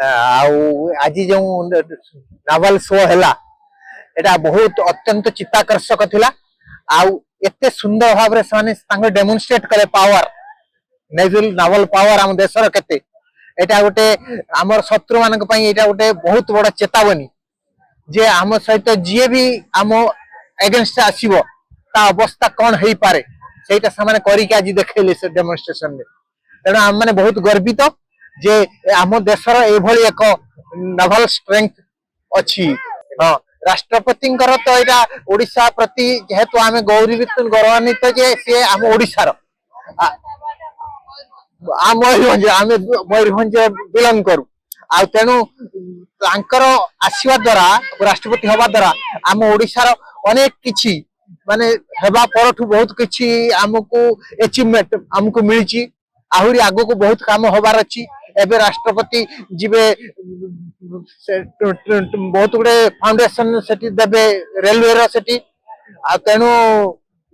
आज जो novel show है एटा बहुत अत्यंत चित्ताकर्षक थिला आउ एते सुंदर भाव रे से डेमोन्स्ट्रेट करे पावर नेवल नावल पावर आम देशर केते एटा गोटे आमर शत्रु मानक पई एटा गोटे बहुत बड़ चेतावनी जे आम सहित जी भी आम एगेंस्ट आसीबो ता अवस्था कौन हेई पारे सेटा सामाने करी के आज देखैले से डेमोन्स्ट्रेशन में तेणु आम माने बहुत गर्वित जे आम देशर एभली एक नावल स्ट्रेंथ अछि। हां राष्ट्रपति तो यहाँ ओडिशा प्रति जेहेतु आम गौरवान्वित जे सी आम ओडिशार मयूरभंज बिलंग करू आ तेणु आसवा द्वारा राष्ट्रपति हवा द्वारा आम ओडिशार अनेक किछि माने हेबा परठू बहुत किछि आमको अचीवमेंट आमको मिली आहुरी आगो को बहुत काम होबार अछि एबे राष्ट्रपति जीवे बहुत गुड़े फाउंडेशन सेठी देबे रेलवे रो सेठी आ तेणु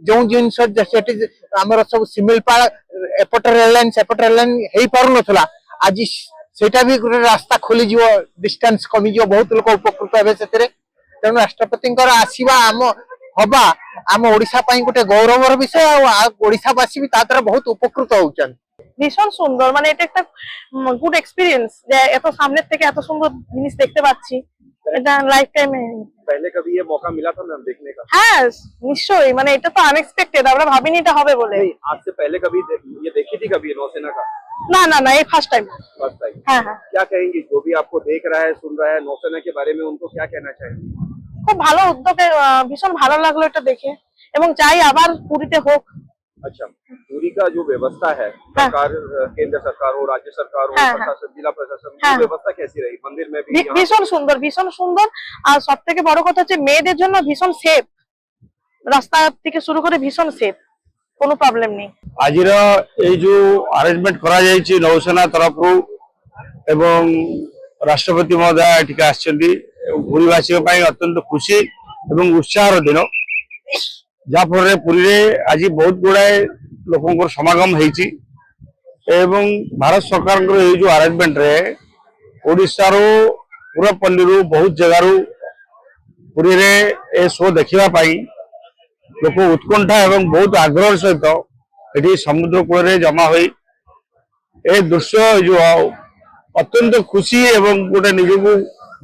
जो जिनस सेठी हमर सब सिमिलपाल एपटर रेललाइन हेई पारु नथला आज सेटा भी गुटे रास्ता खोली जिवो डिस्टेंस कमी जिवो बहुत लोक उपकृत हेबे सेतरे तेणु राष्ट्रपति आसीबा आम हबा आम ओडिशा पई गुटे गौरवर विषय आ ओडिशावासी भी तातर बहुत उपकृत होउछन। भीषण सुंदर माने এটা একটা গুড এক্সপেরিয়েন্স যে এত সামনে থেকে এত সুন্দর জিনিস দেখতে পাচ্ছি এটা লাইফ টাইমে। पहले कभी ये मौका मिला था मैम देखने का? হ্যাঁ নিশ্চয়ই মানে এটা তো আনএক্সপেক্টেড আমরা ভাবিনি এটা হবে বলে। आज से पहले कभी ये देखी थी कभी नौसेना का? না না না এই ফার্স্ট টাইম। First time. হ্যাঁ হ্যাঁ। क्या कहेंगी जो भी आपको देख रहा है सुन रहा है नौसेना के बारे में उनको क्या कहना चाहेंगे? খুব ভালো উদ্যোগে ভীষণ ভালো লাগলো এটা দেখে এবং চাই আবার পুরীতে হোক। अच्छा पूरी का जो व्यवस्था है सरकार केंद्र सरकार हो राज्य सरकार हो प्रशासन जिला प्रशासन व्यवस्था कैसी रही मंदिर में भी? ভীষণ সুন্দর আর সবথেকে বড় কথা হচ্ছে মেয়েদের জন্য ভীষণ সেফ রাস্তা থেকে শুরু করে ভীষণ সেফ কোনো প্রবলেম নেই। আজির এই যে আরেঞ্জমেন্ট করা যাইছি নৌসেনা তরফরু এবং রাষ্ট্রপতি মহোদয় এটিকে আসছেন পুরীবাসী অত্যন্ত খুশি এবং উৎসাহর দিন যাফଳରେ পুরীরে আজ বহুত গুড়াଏ লোকଙ୍କର সমাগম ହେଇଛି এবং भारत सरकार এই যে আরেঞ্জমেন্ট রে ওড়িশাରୁ পুরপল্লীରୁ ବହୁତ ଜାଗାରୁ পুরীରେ ଏ শো ଦେଖିବା ପାଇଁ लोक उत्कंठा এবং बहुत आग्रह सहित এটি সমুদ্র কূଳରେ জমা হই ए दृश्य जो अत्यंत खुशी এবং গোটে নিজକୁ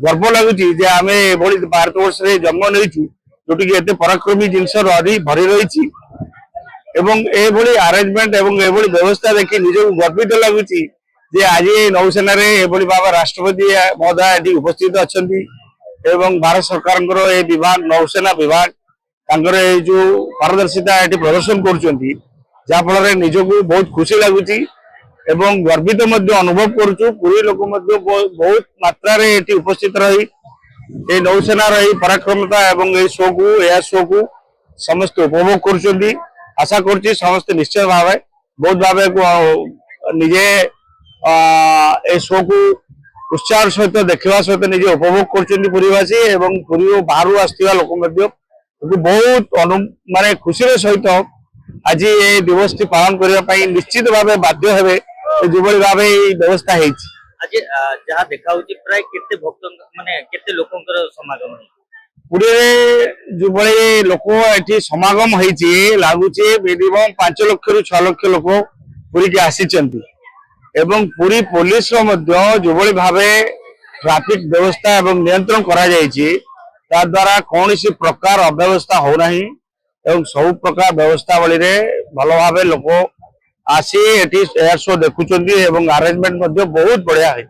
गर्व ଲାଗୁଛି যে ଆମେ ଏଭଳି ଭାରତ ବର୍ଷରେ ଜନ୍ମ ନେଇଛୁ जोटि एते पराक्रमी जिनस भरी रही एभली आरेंजमेंट एवं एभली व्यवस्था देखी निजक गर्वित लगुच आज नौसेना एभली भाव राष्ट्रपति महोदय उपस्थित अच्छा भारत सरकार विभाग नौसेना विभाग जो पारदर्शिता ये प्रदर्शन कर निजक बहुत खुशी लगुच गर्वित अनुभव करुचु पूरी लोक बहुत मात्रा उपस्थित रही ये नौसेनार पराक्रमता एवं शो को समस्त उपभोग कर आशा कर समस्त निश्चय भाव बहुत भाव निजे शो को उत्साह सहित देखा सहित निजे उपभोग करवासी एवं पुरी बाहर आसवा लोक बहुत माने खुशी सहित आज ये दिवस टी पालन करने निश्चित भाव बाध्य हे जो भाव व्यवस्था है। आज जहाँ देखा प्राय केते भक्त माने केते लोकंकर समागम पुरी जो बड़े लोक ये समागम होती लगुचे मिनिमम 5 लाख रु 6 लाख लोक पुरी के आसी एवं पुरी पुलिस जो भाव ट्रैफिक व्यवस्था एवं नियंत्रण करा द्वारा कौन सी प्रकार अव्यवस्था होना एवं सब प्रकार व्यवस्था बड़ी भल भाव लोक आसी एयर शो देखुं एवं अरेंजमेंट बहुत बढ़िया है।